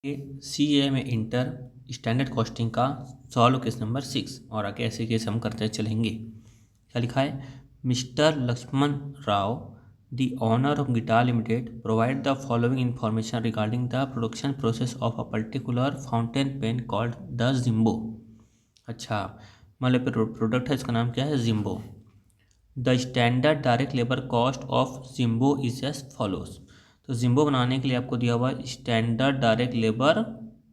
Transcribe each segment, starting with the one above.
सी ए में inter standard costing का solve case number 6 और आगे ऐसे केस हम करते चलेंगे। क्या लिखा है? Mister Lakshman Rao the owner of guitar limited provide the following information regarding the production process of a particular fountain pen called the Jimbo. अच्छा, मतलब प्रोडक्ट है, इसका नाम क्या है? Jimbo. The standard direct labour cost of Jimbo is as follows. तो Jimbo बनाने के लिए आपको दिया हुआ है स्टैंडर्ड डायरेक्ट लेबर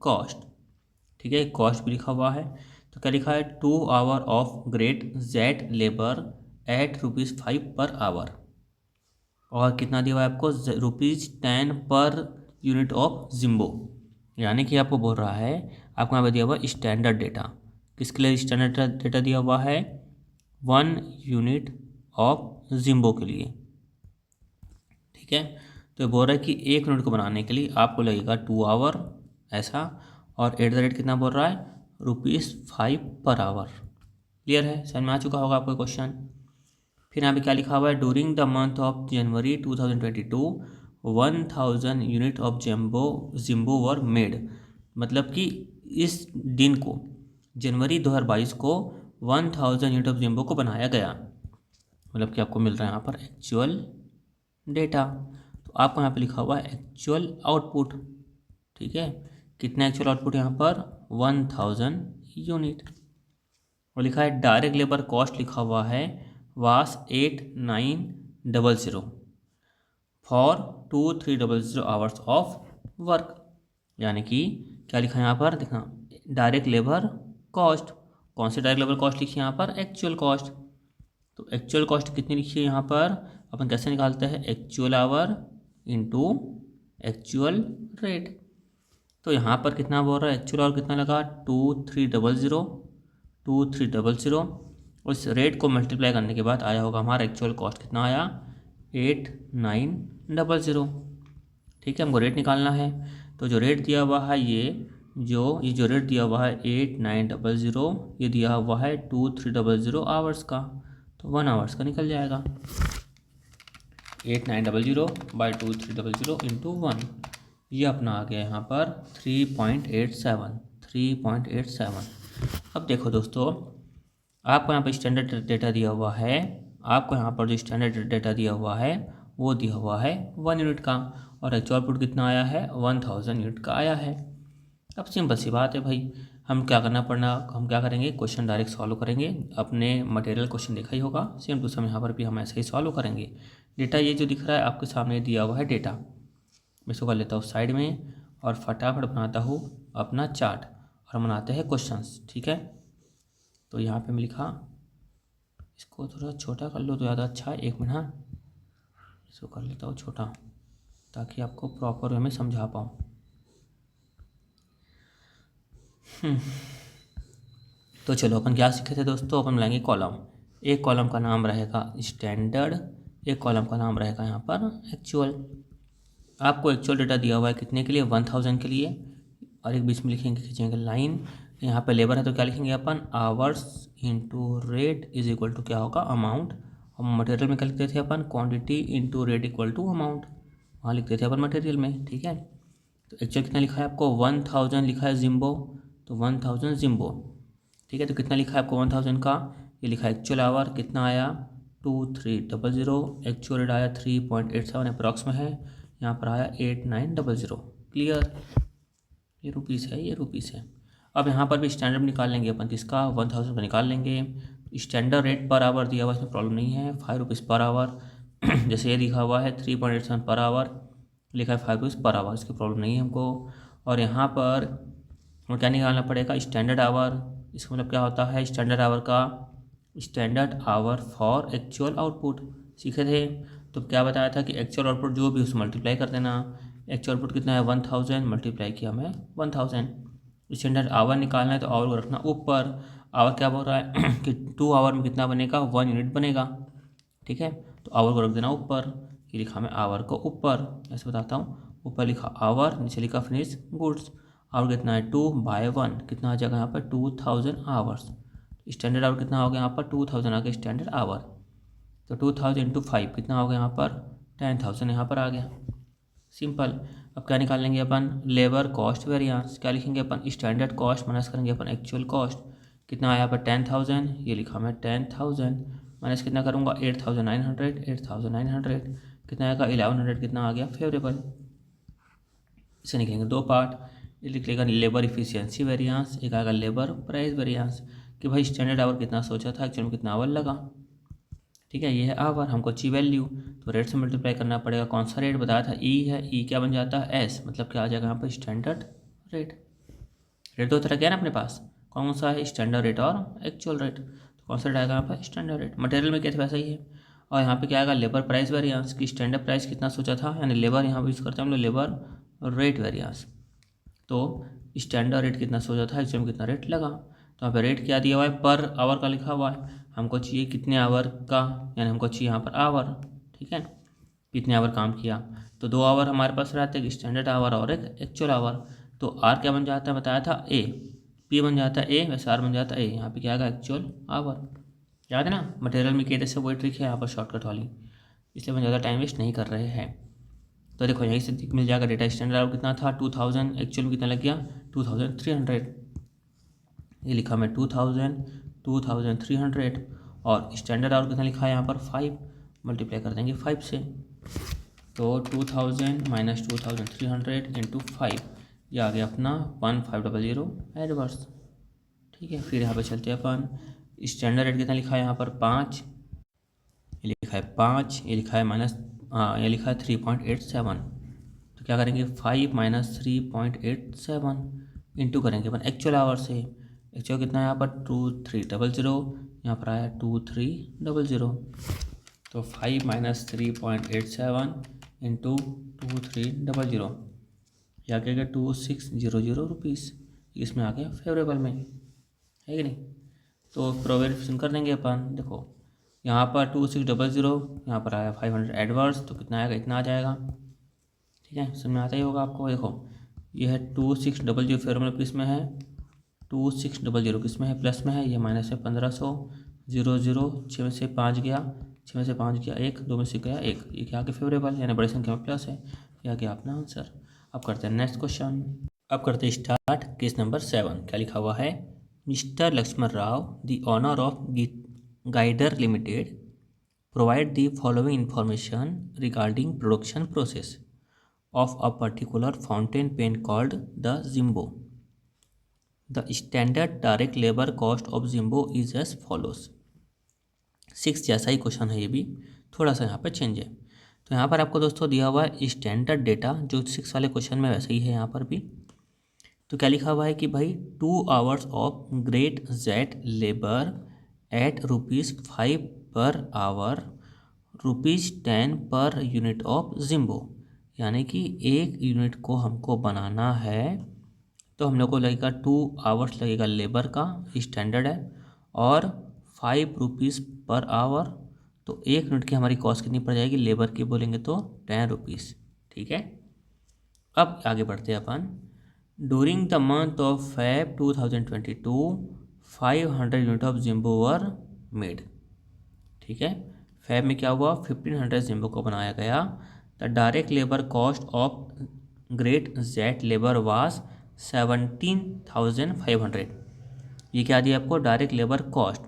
कॉस्ट, ठीक है, कॉस्ट भी लिखा हुआ है। तो क्या लिखा है? 2 hour of grade Z labour at ₹5 per our. और कितना दिया हुआ है आपको? ₹10 पर यूनिट ऑफ जिम्बो। यानी कि आपको बोल रहा है, आपको यहाँ पे दिया हुआ है स्टैंडर्ड डेटा। किसके लिए स्टैंडर्ड डेटा दिया हुआ है? 1 यूनिट ऑफ जिम्बो के लिए, ठीक है। तो बोल रहा है कि 1 यूनिट को बनाने के लिए आपको लगेगा 2 आवर ऐसा, और एट द रेट कितना बोल रहा है? ₹5 पर आवर। क्लियर है? समझ में आ चुका होगा आपको क्वेश्चन। फिर यहाँ पे क्या लिखा हुआ है? During the month of January 2022 1000 unit of Jimbo were made. मतलब कि इस दिन को, जनवरी 2022 को 1000 यूनिट ऑफ जिम्बो को बनाया गया। मतलब कि आपको मिल रहा है यहाँ पर एक्चुअल डेटा। तो आपको यहाँ पे लिखा हुआ है एक्चुअल आउटपुट, ठीक है। कितना एक्चुअल आउटपुट यहाँ पर? 1000 यूनिट। और लिखा है डायरेक्ट लेबर कॉस्ट लिखा हुआ है वास 8900 फॉर 2300 आवर्स ऑफ वर्क। यानी कि क्या लिखा है यहाँ पर? देखना, डायरेक्ट लेबर कॉस्ट। कौन सी डायरेक्ट लेबर कॉस्ट लिखी है यहाँ पर? Actual cost. तो एक्चुअल कॉस्ट कितनी लिखी है यहाँ पर? अपन कैसे निकालते हैं? Actual our into actual rate. तो यहाँ पर कितना बोल रहा है? एक्चुअल आवर कितना लगा? 2300 और इस रेट को मल्टीप्लाई करने के बाद आया होगा हमारा एक्चुअल कॉस्ट। कितना आया? 8900, ठीक है। हमको रेट निकालना है। तो जो रेट दिया हुआ है, ये जो रेट दिया हुआ है 8900, ये दिया हुआ है 2300 आवर्स का, तो 1 आवर्स का निकल जाएगा। 8900 बाई 2300 इंटू 1, ये अपना आ गया यहाँ पर 3.87। अब देखो दोस्तों, आपको यहाँ पर स्टैंडर्ड डेटा दिया हुआ है। आपको यहाँ पर जो स्टैंडर्ड डेटा दिया हुआ है वो दिया हुआ है 1 यूनिट का, और एक्चुअल आउटपुट कितना आया है? 1000 यूनिट का आया है। अब सिंपल सी बात है भाई, हम क्या करेंगे? क्वेश्चन डायरेक्ट सॉल्व करेंगे। अपने मटेरियल क्वेश्चन देखा ही होगा, सेम टू सेम यहाँ पर भी हम ऐसे ही सॉल्व करेंगे। डेटा ये जो दिख रहा है आपके सामने दिया हुआ है डेटा, मैं इसको कर लेता हूँ साइड में और फटाफट बनाता हूँ अपना चार्ट और बनाते हैं क्वेश्चंस, ठीक है। तो यहाँ पे मैं लिखा, इसको थोड़ा छोटा कर लो तो ज़्यादा अच्छा है। 1 मिनट, हाँ, इसको कर लेता हूँ छोटा ताकि आपको प्रॉपर वे में समझा पाऊँ। तो चलो, अपन क्या सीखे थे दोस्तों? अपन बनाएंगे कॉलम। एक कॉलम का नाम रहेगा स्टैंडर्ड, एक कॉलम का नाम रहेगा यहाँ पर एक्चुअल। आपको एक्चुअल डेटा दिया हुआ है कितने के लिए? 1000 के लिए। और एक बीच में लिखेंगे, खींचेंगे लाइन। यहाँ पे लेबर है तो क्या लिखेंगे अपन? Hours into rate is equal to क्या होगा? अमाउंट। और मटेरियल में क्या लिखते थे अपन? Quantity into rate equal to amount, वहाँ लिखते थे अपन मटेरियल में, ठीक है। तो एक्चुअल कितना लिखा है आपको? 1000 लिखा है जिम्बो, तो 1000 जिम्बो, ठीक है। तो कितना लिखा है आपको 1000 का? ये लिखा है एक्चुअल आवर, कितना आया? 2300। एक्चुअल रेट आया 3.87 अप्रॉक्स में है, यहाँ पर आया 8900। क्लियर? ये रुपीस है, ये रुपीस है। अब यहाँ पर भी स्टैंडर्ड निकाल लेंगे अपन, किसका? 1000 का निकाल लेंगे। स्टैंडर्ड रेट पर आवर दिया हुआ, इसमें प्रॉब्लम नहीं है, ₹5 पर आवर। जैसे ये लिखा हुआ है 3.87 पर आवर, लिखा है ₹5 पर आवर, इसकी प्रॉब्लम नहीं है हमको। और यहाँ पर और क्या निकालना पड़ेगा? Standard our. इसका मतलब क्या होता है स्टैंडर्ड आवर का? Standard hour for actual output सीखे थे। तो क्या बताया था कि एक्चुअल आउटपुट जो भी उसमें मल्टीप्लाई कर देना। एक्चुअल आउटपुट कितना है? 1000, मल्टीप्लाई किया मैं 1000। स्टैंडर्ड आवर निकालना है तो आवर को रखना ऊपर। आवर क्या बोल रहा है कि 2 आवर में कितना बनेगा? 1 यूनिट बनेगा, ठीक है। तो आवर को रख देना ऊपर। ये लिखा मैं आवर को ऊपर, ऐसे बताता हूँ। ऊपर लिखा आवर, नीचे लिखा फिनिश गुड्स। आवर कितना है? 2/1, कितना आ जाएगा यहाँ पर? 2000 आवर्स। स्टैंडर्ड आवर कितना हो गया यहाँ पर? 2000 आ गया स्टैंडर्ड आवर। तो 2000 इंटू 5 कितना हो गया यहाँ पर? 10000 यहाँ पर आ गया। सिंपल। अब क्या निकाल लेंगे अपन, लेबर कॉस्ट वेरिएंस। क्या लिखेंगे अपन, स्टैंडर्ड कॉस्ट माइनस करेंगे अपन एक्चुअल कॉस्ट। कितना आया पर 10,000, ये लिखा मैं 10,000 माइनस कितना करूँगा 8,900, 8,900 कितना आएगा 1,100, कितना आ गया फेवरेबल। इसे निकलेंगे दो पार्ट, ये लिख लेगा लेबर इफिशियंसी वेरिएंस, एक आएगा लेबर प्राइस वेरिएंस कि भाई स्टैंडर्ड आवर कितना सोचा था, एक्चुअल में कितना आवर लगा। ठीक है, ये है आवर, हमको चाहिए वैल्यू, तो रेट से मल्टीप्लाई करना पड़ेगा। कौन सा रेट बताया था, ई है, ई क्या बन जाता है एस, मतलब क्या आ जाएगा यहाँ पर स्टैंडर्ड रेट। रेट दो तरह क्या है ना अपने पास, कौन सा है स्टैंडर्ड रेट और एक्चुअल रेट, तो कौन सा रेट आएगा यहाँ पर स्टैंडर्ड रेट। मटेरियल में क्या था वैसा ही है। और यहाँ पे क्या आएगा लेबर प्राइस वेरिएंस की स्टैंडर्ड प्राइस कितना सोचा था, यानी लेबर यहाँ पर यूज़ करते हैं हम लोग लेबर रेट वेरिएंस, तो स्टैंडर्ड रेट कितना सोचा था, एक्चुअल में कितना रेट लगा। तो यहाँ पे रेट क्या दिया हुआ है, पर आवर का लिखा हुआ है, हमको चाहिए कितने आवर का, यानी हमको चाहिए यहाँ पर आवर। ठीक है, कितने आवर काम किया, तो दो आवर हमारे पास रहते हैं, स्टैंडर्ड आवर और एक एक्चुअल आवर। तो आर क्या बन जाता है बताया था ए, पी बन जाता है ए, वैसे आर बन जाता है ए, यहाँ पे क्या आएगा एक्चुअल आवर। याद है ना, मटेरियल में किए थे वही ट्रिक है यहाँ पर शॉर्टकट वाली, इसलिए मैं ज़्यादा टाइम वेस्ट नहीं कर रहे हैं। तो देखो यहीं से मिल जाएगा डेटा, स्टैंडर्ड आवर कितना था 2,000, एक्चुअल में कितना लग गया 2,300, ये लिखा मैं 2,300 और स्टैंडर्ड आवर कितना लिखा है यहाँ पर 5, मल्टीप्लाई कर देंगे 5 से, तो 2,000 माइनस 2,300 इंटू 5, ये आ गया अपना 1500 एडवर्स। ठीक है, फिर यहाँ पर चलते हैं अपन, स्टैंडर्ड रेट कितना लिखा है यहाँ पर 5, ये लिखा है 5, ये लिखा है माइनस, ये लिखा है 3.87, तो क्या करेंगे 5 माइनस 3.87 इंटू करेंगे अपन एक्चुअल आवर से। एक्चुअल कितना है यहाँ पर 2,300, यहाँ पर आया 2,300, तो 5 माइनस 3.87 इंटू 2,300, यह आ गया 2,600 रुपीज़, इसमें आ गया फेवरेबल में, है कि नहीं। तो प्रोवेरिफिकेशन कर देंगे अपन, देखो यहाँ पर 2,600, यहाँ पर आया 500 एडवर्स, तो कितना आएगा इतना आ जाएगा। ठीक है, समझ में आता ही होगा आपको। देखो ये है 2,600 फेवरेबल किस में है, 2,600 किस में है प्लस में है, ये माइनस है 1500, 0 6 में से 5 गया, 6 में से 5 गया 1, 2 में से गया 1, ये क्या आगे फेवरेबल यानी बड़ी संख्या में प्लस है, यह गया अपना आंसर। अब करते हैं नेक्स्ट क्वेश्चन, अब करते हैं स्टार्ट केस नंबर 7। क्या लिखा हुआ है, mister Lakshman Rao the owner of guider limited provide the following information regarding production process of a particular fountain pen called the Zimbo. The standard direct labor cost of Zimbo is as follows. 6 जैसा ही question है, ये भी थोड़ा सा यहाँ पर change है। तो यहाँ पर आपको दोस्तों दिया हुआ है स्टैंडर्ड डेटा, जो 6 वाले क्वेश्चन में वैसे ही है यहाँ पर भी। तो क्या लिखा हुआ है कि भाई 2 hours of grade Z labour at ₹5 per our, ₹10 per unit of Jimbo, यानी कि एक यूनिट को हमको बनाना है तो हम लोग को लगेगा 2 आवर्स लगेगा लेबर का, स्टैंडर्ड है, और ₹5 पर आवर, तो एक यूनिट की हमारी कॉस्ट कितनी पड़ जाएगी लेबर की बोलेंगे तो ₹10। ठीक है, अब आगे बढ़ते हैं अपन। During the month of Feb 2022 500 unit of Jimbo were made. ठीक है, फैब में क्या हुआ 1500 जिम्बो को बनाया गया। The direct labour cost of grade Z labour was 17,500। ये क्या दिया आपको डायरेक्ट लेबर कॉस्ट,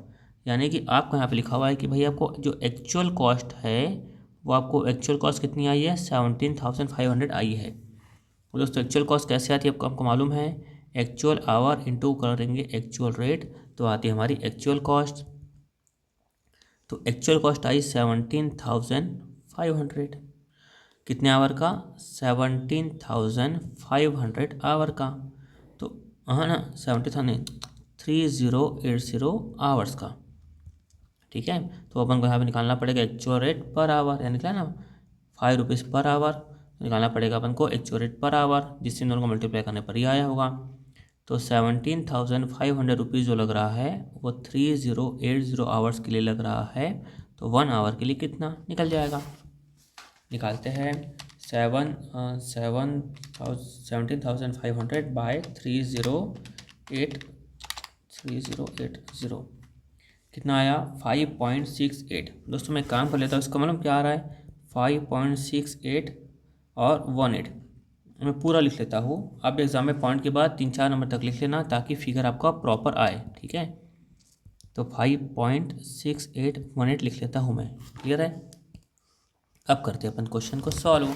यानी कि आपको यहाँ पे लिखा हुआ है कि भाई आपको जो एक्चुअल कॉस्ट है वो आपको एक्चुअल कॉस्ट कितनी आई है 17,500 आई है। तो दोस्तों एक्चुअल कॉस्ट कैसे आती है आपको मालूम है, एक्चुअल आवर इंटू करेंगे एक्चुअल रेट, तो आती है हमारी एक्चुअल कॉस्ट। तो एक्चुअल कॉस्ट आई 17,500, कितने आवर का 17,500 आवर का, तो हाँ ना 3080 आवर्स का। ठीक है, तो अपन को यहाँ पे निकालना पड़ेगा एक्चुअल रेट पर आवर, यानी क्या ना ₹5 पर आवर, निकालना पड़ेगा अपन को एक्चुअल रेट पर आवर, जिससे दोनों को मल्टीप्लाई करने पर ही आया होगा। तो 17,500 रुपीज़ जो लग रहा है वो 3080 आवर्स के लिए लग रहा है, तो 1 आवर के लिए कितना निकल जाएगा, निकालते हैं 17,500 बाय 3080 कितना आया 5.68। दोस्तों मैं काम कर लेता हूँ, इसका मतलब क्या आ रहा है 5.68 और 18, मैं पूरा लिख लेता हूँ, आप एग्ज़ाम में पॉइंट के बाद 3-4 नंबर तक लिख लेना ताकि फिगर आपका प्रॉपर आए, ठीक है। तो 5.6818 लिख लेता हूँ मैं, क्लियर है। अब करते हैं अपन क्वेश्चन को सॉल्व,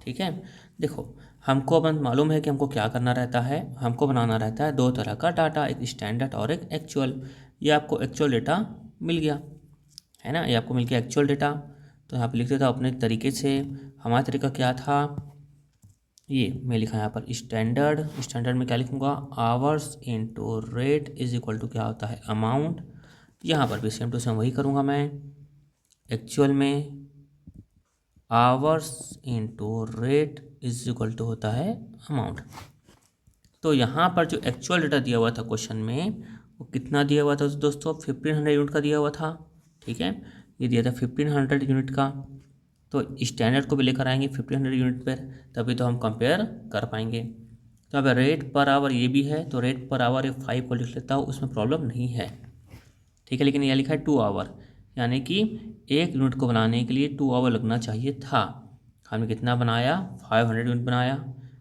ठीक है। देखो, हमको अपन मालूम है कि हमको क्या करना रहता है, हमको बनाना रहता है दो तरह का डाटा, एक स्टैंडर्ड और एक एक्चुअल। ये आपको एक्चुअल डेटा मिल गया है ना, ये आपको मिल गया एक्चुअल डेटा। तो यहाँ पे लिख देता हूँ अपने तरीके से। हमारा तरीका क्या था, ये मैं लिखा यहाँ पर स्टैंडर्ड में क्या लिखूँगा, hours into rate is equal to क्या होता है, अमाउंट। यहाँ पर भी सेम टू सेम वही करूँगा मैं। एक्चुअल में hours into rate is equal to होता है अमाउंट। तो यहाँ पर जो एक्चुअल डेटा दिया हुआ था क्वेश्चन में, वो कितना दिया हुआ था दोस्तों, 1500 यूनिट का दिया हुआ था, ठीक है। ये दिया था 1500 यूनिट का। तो स्टैंडर्ड को भी लेकर आएंगे 1500 यूनिट पर, तभी तो हम कंपेयर कर पाएंगे। तो अब रेट पर आवर ये भी है, तो रेट पर आवर ये 5 को लिख लेता हूँ, उसमें प्रॉब्लम नहीं है, ठीक है। लेकिन यह लिखा है 2 आवर, यानी कि एक यूनिट को बनाने के लिए 2 आवर लगना चाहिए था। हमने कितना बनाया, 500 यूनिट बनाया,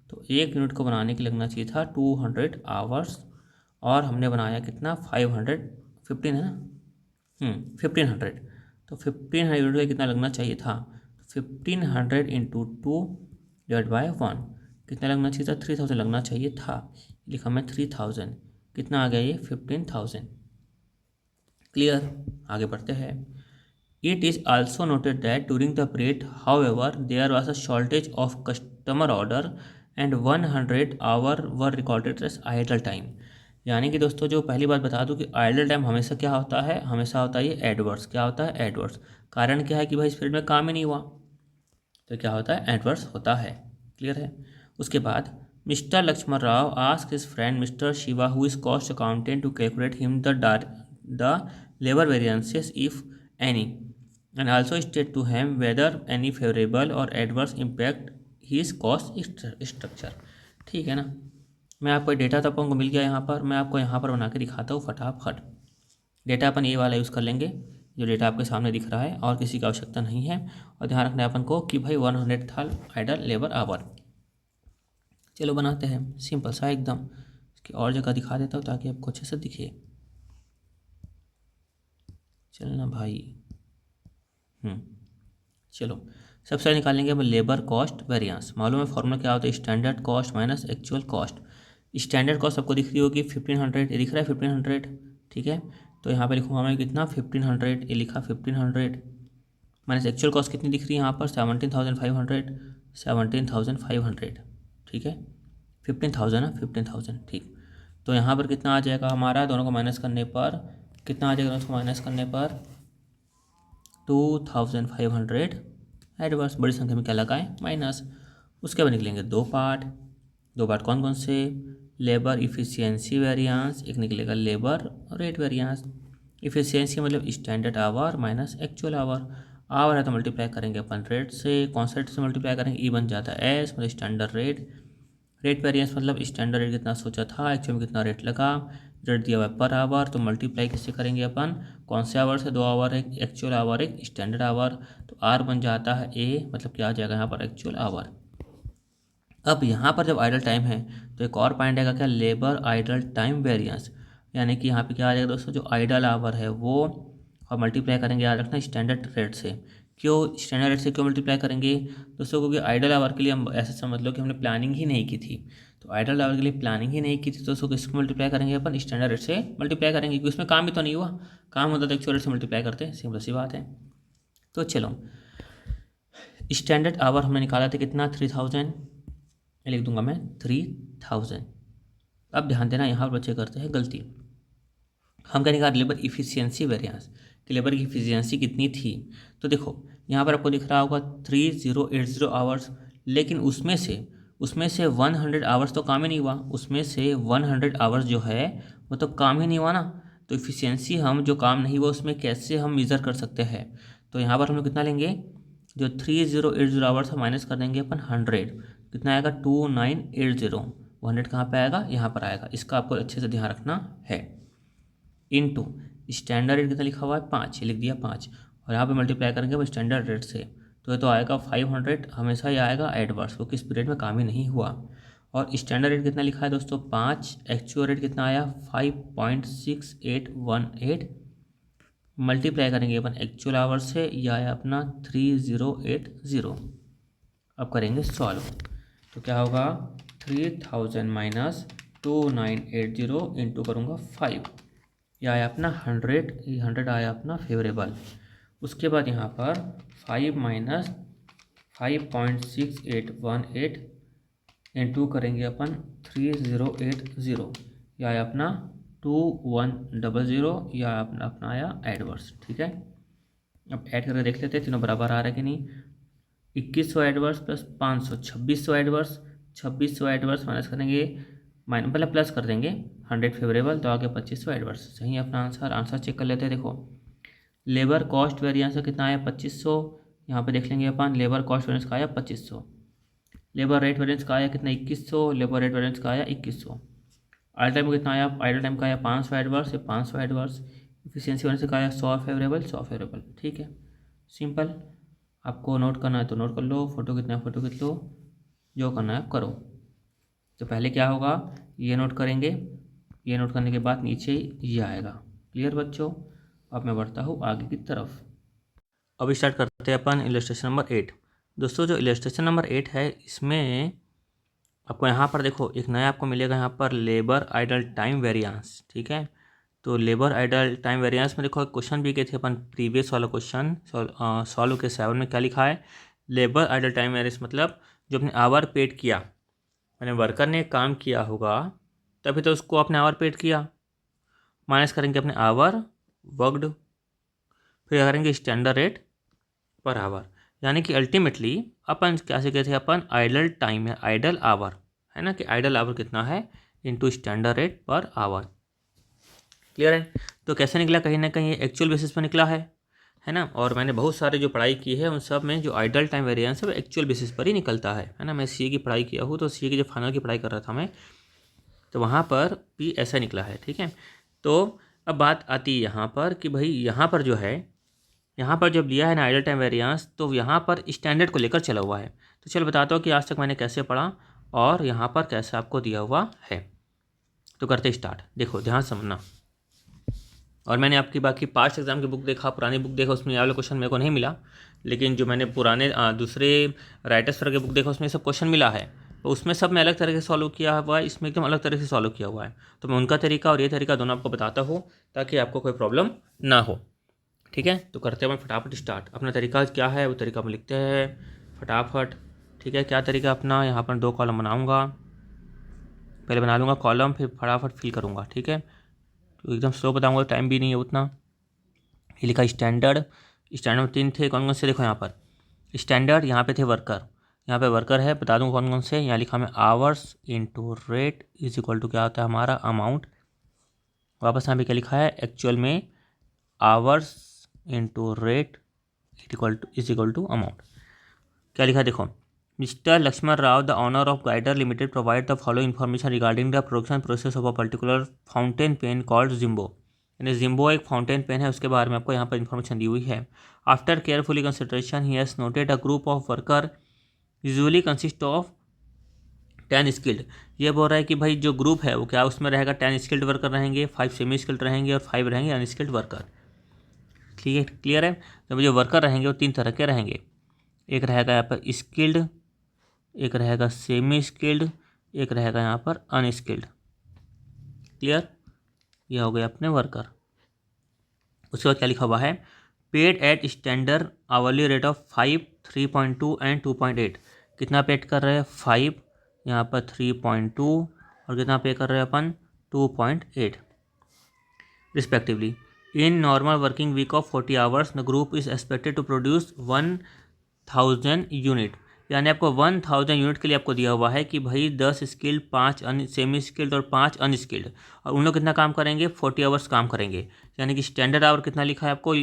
तो एक यूनिट को बनाने के लिए लगना चाहिए था 200 आवर्स, और हमने बनाया कितना, 515 है ना, 1500। तो 1500 यूनिट का कितना लगना चाहिए था, 1500 इंटू 2/1 कितना लगना चाहिए था, 3000 लगना चाहिए था। लिखा मैं 3000, कितना आ गया ये, 15,000, क्लियर। आगे बढ़ते हैं। It is also noted that during the period however there was a shortage of customer order and 100 hour were recorded as idle time. यानी कि दोस्तों, जो पहली बात बता दूं कि आइडल टाइम हमेशा क्या होता है, हमेशा होता है ये एडवर्स। क्या होता है, एडवर्स। कारण क्या है कि भाई इस पीरियड में काम ही नहीं हुआ, तो क्या होता है, एडवर्स होता है, क्लियर है। उसके बाद mister Lakshman Rao ask his friend mister Shiva who is cost accountant to calculate him the labour variances if any, and also state to him whether any favorable or adverse impact his cost structure। ठीक है ना। मैं आपको data तो आपको मिल गया यहाँ पर, मैं आपको यहाँ पर बना के दिखाता हूँ फटाफट। डेटा अपन ये वाला यूज़ कर लेंगे जो डेटा आपके सामने दिख रहा है, और किसी की आवश्यकता नहीं है। और ध्यान रखना है अपन को कि भाई 100 था आइडल लेबर आवर। चलो बनाते हैं, सिंपल सा एकदम। इसकी और जगह दिखा देता हूँ ताकि आपको अच्छे से दिखे। चलना भाई, चलो सबसे पहले निकालेंगे अब लेबर कॉस्ट वेरिएंस। मालूम है फॉर्मूला क्या होता है, standard cost minus actual cost. Standard cost आपको दिख रही होगी 1500, ये दिख रहा है 1500, ठीक है। तो यहाँ पे लिखूंगा मैं कितना, 1500, ये लिखा 1500 माइनस एक्चुअल कॉस्ट कितनी दिख रही है यहाँ पर, 17,500, 17,500, ठीक है। 15,000 ना, 15,000, ठीक। तो यहाँ पर कितना आ जाएगा हमारा, दोनों को माइनस करने पर कितना आ जाएगा, दोनों को माइनस करने पर 2500 एडवर्स। बड़ी संख्या में क्या लगाएं, माइनस। उसके बाद निकलेंगे दो पार्ट कौन कौन से, लेबर इफ़िशियंसी वेरिएंस, एक निकलेगा लेबर रेट वेरिएंस। इफ़िशियंसी मतलब standard hour minus actual hour. Hour है तो मल्टीप्लाई करेंगे अपन रेट से, कौन सा रेट से मल्टीप्लाई करेंगे, ई बन जाता है एस, मतलब स्टैंडर्ड रेट। रेट वेरिएंस मतलब स्टैंडर्ड रेट कितना सोचा था, एक्चुअल में कितना रेट लगा। रेट दिया हुआ है पर आवर, तो मल्टीप्लाई किससे करेंगे अपन, कौन से आवर से, 2 आवर, एक एक्चुअल आवर एक स्टैंडर्ड आवर। तो आर बन जाता है ए, मतलब क्या आ जाएगा यहाँ पर, एक्चुअल आवर। अब यहाँ पर जब आइडल टाइम है तो एक और पॉइंट आएगा क्या, लेबर आइडल टाइम वेरिएंस। यानी कि यहाँ पे क्या आ जाएगा दोस्तों, जो आइडल आवर है वो, और मल्टीप्लाई करेंगे, याद रखना स्टैंडर्ड रेट से। क्यों स्टैंडर्ड रेट से क्यों मल्टीप्लाई करेंगे दोस्तों, क्योंकि आइडल आवर के लिए हम ऐसे समझ लो कि हमने प्लानिंग ही नहीं की थी। तो आइडल आवर के लिए प्लानिंग ही नहीं की थी, तो उसको किसको मल्टीप्लाई करेंगे अपन, स्टैंडर्ड रेट से मल्टीप्लाई करेंगे, क्योंकि उसमें काम भी तो नहीं हुआ। काम होता तो एक्चुअल रेट से मल्टीप्लाई करते हैं, सिंपल सी बात है। तो चलो, स्टैंडर्ड आवर हमने निकाला था कितना, 3000, लिख दूंगा मैं 3000। अब ध्यान देना, यहाँ पर बच्चे करते हैं गलती। हम क्या निकाल, लेबर इफिशियंसी वेरिएंस कि लेबर की इफिशियंसी कितनी थी। तो देखो यहाँ पर आपको दिख रहा होगा 3080 आवर्स, लेकिन उसमें से 100 आवर्स तो काम ही नहीं हुआ। उसमें से 100 आवर्स जो है वो तो काम ही नहीं हुआ ना। तो इफिशियंसी हम जो काम नहीं हुआ उसमें कैसे हम मेज़र कर सकते हैं। तो यहाँ पर हम लोग कितना लेंगे, जो 3080 आवर्स हम माइनस कर देंगे अपन 100, कितना आएगा 2980। 100 कहाँ पे आएगा, यहाँ पर आएगा। इसका आपको अच्छे से ध्यान रखना है। इनटू स्टैंडर्ड रेट कितना लिखा हुआ है, 5, ये लिख दिया 5, और यहाँ पे मल्टीप्लाई करेंगे वो स्टैंडर्ड रेट से। तो ये तो आएगा 500, हमेशा ही आएगा एडवर्स, वो किस पीरियड में काम ही नहीं हुआ। और स्टैंडर्ड रेट कितना लिखा है दोस्तों 5, एक्चुअल रेट कितना आया 5.6818, मल्टीप्लाई करेंगे अपन एक्चुअल आवर से, यह आया अपना 3080। अब करेंगे सॉल्व, तो क्या होगा 3000 माइनस 2980 इंटू करूँगा 5, यह आया अपना 100, ये 100 आया अपना फेवरेबल। उसके बाद यहाँ पर 5 माइनस 5.6818 इंटू करेंगे अपन 3080, यह आया अपना 2100, यह अपना आया एडवर्स। ठीक है, अब ऐड करके देख लेते हैं तीनों बराबर आ रहा है कि नहीं। 2100 adverse plus 500 2600 adverse, 2600 adverse minus करेंगे, मतलब प्लस कर देंगे 100 फेवरेबल, तो आगे 2500 एडवर्स। सही है अपना आंसर। आंसर चेक कर लेते हैं। देखो लेबर कॉस्ट वेरिएंस कितना आया 2500, यहाँ पे देख लेंगे अपन लेबर कॉस्ट वेरिएंस का आया 2500, लेबर रेट वेरिएंस का आया कितना 2100, लेबर रेट वेरिएंस का आया 2100, आइडल टाइम कितना आया, आइडल टाइम का आया 500 एडवर्स, ये 500 एडवर्स, इफिशियंसी वेरिएंस का आया 100 फेवरेबल 100 फेवरेबल। ठीक है, सिंपल। आपको नोट करना है तो नोट कर लो, फोटो खींचना है फोटो खींच लो, जो करना है करो। तो पहले क्या होगा, ये नोट करेंगे, ये नोट करने के बाद नीचे ये आएगा। क्लियर बच्चों, अब मैं बढ़ता हूँ आगे की तरफ। अब स्टार्ट करते हैं अपन इलस्ट्रेशन नंबर 8। दोस्तों जो इलस्ट्रेशन नंबर 8 है, इसमें आपको यहाँ पर देखो एक नया आपको मिलेगा यहाँ पर लेबर आइडल टाइम वेरिएंस। ठीक है, तो लेबर आइडल टाइम वेरिएंस में देखो क्वेश्चन भी गए थे अपन, प्रीवियस वाला क्वेश्चन सॉल्व के 7 में क्या लिखा है, लेबर आइडल टाइम वेरिएंस मतलब जो अपने आवर पेड किया, मैंने वर्कर ने काम किया होगा तभी तो उसको अपने आवर पेड किया, माइनस करेंगे अपने आवर वर्कड, फिर क्या करेंगे स्टैंडर्ड रेट पर आवर, यानी कि अल्टीमेटली अपन क्या से गए थे, अपन आइडल टाइम है आइडल आवर है ना, कि आइडल आवर कितना है into standard rate per our. Clear है, तो कैसे निकला, कहीं ना कहीं एक्चुअल बेसिस पर निकला है ना। और मैंने बहुत सारे जो पढ़ाई की है उन सब में जो आइडल टाइम वेरिएंस है वो एक्चुअल बेसिस पर ही निकलता है ना। मैं सीए की पढ़ाई किया हूँ, तो सीए की जब फाइनल की पढ़ाई कर रहा था मैं, तो वहाँ पर भी ऐसा निकला है। ठीक है, तो अब बात आती है यहाँ पर कि भाई यहाँ पर जो है, यहाँ पर जब लिया है ना आइडल टाइम वेरिएंस, तो यहाँ पर स्टैंडर्ड को लेकर चला हुआ है। तो चल बताता हूँ कि आज तक मैंने कैसे पढ़ा और यहाँ पर कैसे आपको दिया हुआ है। तो करते स्टार्ट, देखो ध्यान समझना। और मैंने आपकी बाकी पास्ट एग्जाम की बुक देखा, पुरानी बुक देखा, उसमें ये वाला क्वेश्चन मेरे को नहीं मिला, लेकिन जो मैंने पुराने दूसरे राइटर्स वगैरह की बुक देखा उसमें सब क्वेश्चन मिला है। तो उसमें सब मैं अलग तरह से सॉल्व किया हुआ है, इसमें एकदम अलग तरह से सॉल्व किया हुआ है। तो मैं उनका तरीका और ये तरीका दोनों आपको बताता हूँ ताकि आपको कोई प्रॉब्लम ना हो। ठीक है, तो करते हैं फटाफट स्टार्ट। अपना तरीका क्या है वो तरीका हम लिखते हैं फटाफट। ठीक है, क्या तरीका अपना, यहाँ पर 2 कॉलम बनाऊँगा, पहले बना लूँगा कॉलम, फिर फटाफट फिल करूँगा। ठीक है, तो एकदम स्लो बताऊँगा, टाइम भी नहीं है उतना। ये लिखा स्टैंडर्ड, स्टैंडर्ड में 3 थे, कौन कौन से देखो यहाँ पर स्टैंडर्ड, यहाँ पे थे वर्कर, यहाँ पे वर्कर है, बता दूँ कौन कौन से। यहाँ लिखा मैं hours into rate is equal to क्या होता है हमारा अमाउंट। वापस यहाँ पे क्या लिखा है, एक्चुअल में hours into rate is equal to amount. क्या लिखा है देखो, mister Lakshman Rao the owner of guider limited provide the following information regarding the production process of a particular fountain pen called Jimbo. यानी जिम्बो एक फाउंटेन पेन है, उसके बारे में आपको यहाँ पर इन्फॉर्मेशन दी हुई है। After carefully consideration he has noted a group of worker usually consist of 10 skilled. ये बोल रहा है कि भाई जो ग्रुप है वो क्या उसमें रहेगा, 10 स्किल्ड वर्कर रहेंगे, 5 सेमी स्किल्ड रहेंगे और 5 रहेंगे अनस्किल्ड वर्कर। क्लियर है, तो जो वर्कर रहेंगे वो 3 तरह के रहेंगे, एक रहेगा यहाँ पर स्किल्ड, एक रहेगा सेमी स्किल्ड, एक रहेगा यहाँ पर अनस्किल्ड। क्लियर, ये हो गया अपने वर्कर। उसके बाद क्या लिखा हुआ है, paid at standard hourly rate of 5, 3.2 and 2.8। कितना पेड कर रहे हैं 5, यहाँ पर 3.2 और कितना पे कर रहे हैं अपन 2.8 respectively. In normal working week of 40 hours the group is expected to produce 1000 unit. यानी आपको 1000 यूनिट के लिए आपको दिया हुआ है कि भाई 10 स्किल्ड, 5 सेमी स्किल्ड और 5 अनस्किल्ड, और उन लोग कितना काम करेंगे 40 आवर्स काम करेंगे। यानी कि स्टैंडर्ड आवर कितना लिखा है आपको,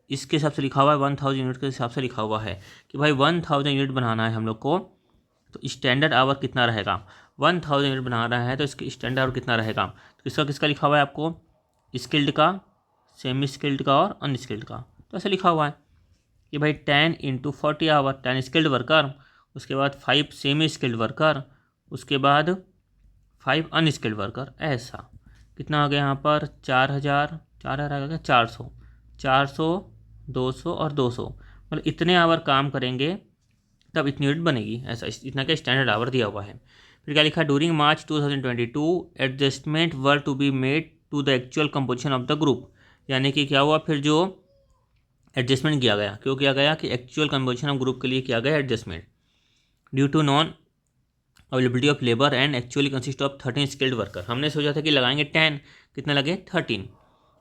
इसके हिसाब से लिखा हुआ है, 1000 यूनिट के हिसाब से लिखा हुआ है कि भाई 1000 यूनिट बनाना है हम लोग को, तो स्टैंडर्ड आवर कितना रहेगा, 1000 यूनिट बना रहा है तो इसके स्टैंडर्ड आवर कितना रहेगा। तो इसका किसका लिखा हुआ है आपको, स्किल्ड का, सेमी स्किल्ड का और अनस्किल्ड का, तो ऐसे लिखा हुआ है। कि भाई 10 इंटू 40 आवर, 10 स्किल्ड वर्कर, उसके बाद 5 सेमी स्किल्ड वर्कर, उसके बाद 5 अनस्किल्ड वर्कर, ऐसा कितना आ गया यहाँ पर 4000, 4000 आ गया 400, 400, 200 और 200, मतलब इतने आवर काम करेंगे तब इतनी यूनिट बनेगी, ऐसा इतना का स्टैंडर्ड आवर दिया हुआ है। फिर क्या लिखा है, during March 2022 adjustment were to be made to the actual composition of the group, यानी कि क्या हुआ, फिर जो एडजस्टमेंट किया गया, क्यों किया गया कि एक्चुअल कंपोजिशन ऑफ ग्रुप के लिए किया गया adjustment, due to non availability of labour and actually consist of 13 skilled worker. हमने सोचा था कि लगाएंगे 10, कितने लगे 13।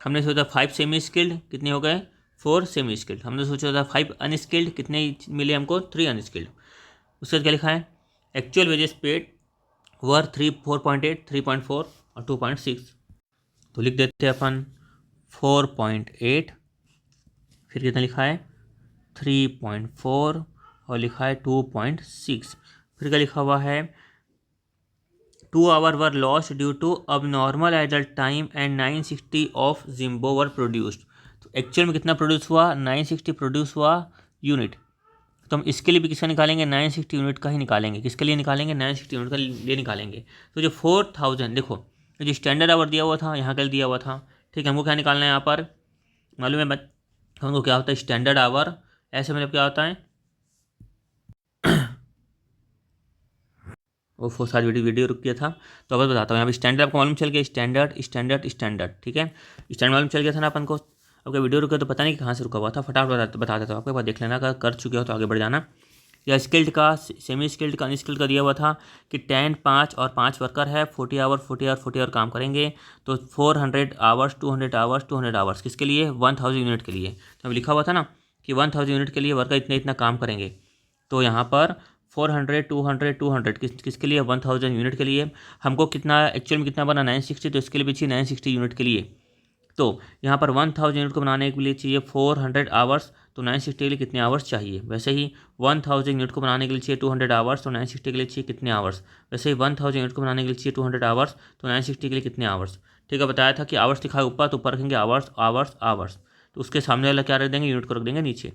हमने सोचा 5 सेमी स्किल्ड, कितने हो गए 4 सेमी स्किल्ड। हमने सोचा था 5 अनस्किल्ड, कितने मिले हमको 3 अनस्किल्ड। उसके बाद क्या लिखा है, एक्चुअल वेजेस पेड वर 4.8, 3.4 और 2.6। तो लिख देते हैं अपन 4.8, फिर कितना लिखा है 3.4 और लिखा है 2.6। फिर क्या लिखा हुआ है 2 hour were lost due to abnormal idle time and 960 of Jimbo were produced. तो एक्चुअल में कितना प्रोड्यूस हुआ, 960 प्रोड्यूस हुआ यूनिट। तो हम इसके लिए भी किसका निकालेंगे, 960 यूनिट का ही निकालेंगे। किसके लिए निकालेंगे, 960 यूनिट का लिए निकालेंगे। तो जो 4000, देखो जो स्टैंडर्ड आवर दिया हुआ था यहाँ कल दिया हुआ था, ठीक है, हमको क्या निकालना है यहाँ पर मालूम है हमको क्या होता है स्टैंडर्ड आवर, ऐसे मतलब क्या होता है वो सारी वीडियो रुक गया था, तो अब बताता हूँ। यहाँ पे स्टैंडर्ड आपको मालूम चल गया, स्टैंडर्ड स्टैंडर्ड स्टैंडर्ड, ठीक है, स्टैंडर्ड मालूम चल गया था ना अपन को। आपका वीडियो रुका तो पता नहीं कहाँ से रुका हुआ था, फटाफट बता देता हूँ आपको, देख लेना, अगर कर चुके हो तो आगे बढ़ जाना। या स्किल्ड का, सेमी स्किल्ड का, अनस्किल्ड का दिया हुआ था कि 10, 5 और 5 वर्कर है, 40 आवर 40 आवर 40 आवर काम करेंगे, तो 400 आवर्स 200 आवर्स 200 आवर्स किसके लिए, 1000 यूनिट के लिए। तो अभी लिखा हुआ था ना कि 1000 यूनिट के लिए वर्कर इतना इतना काम करेंगे, तो यहाँ पर 400 200 200 किसके लिए, 1000 यूनिट के लिए। हमको कितना एक्चुअल में कितना बना 960, तो इसके लिए भी चाहिए 960 यूनिट के लिए। तो यहाँ पर 1000 यूनिट को बनाने के लिए चाहिए 400 आवर्स, तो 960 के लिए कितने आवर्स चाहिए। वैसे ही 1000 यूनिट को बनाने के लिए चाहिए 200 आवर्स, तो 960 के लिए चाहिए कितने आवर्स। वैसे ही 1000 यूनिट को बनाने के लिए चाहिए 200 आवर्स, तो 960 के लिए कितने आवर्स। ठीक है, बताया था कि आवर्स लिखा है ऊपर, तो ऊपर रखेंगे आवर्स आवर्स आवर्स, तो उसके सामने वाला क्या रख देंगे, यूनिट को रख देंगे नीचे।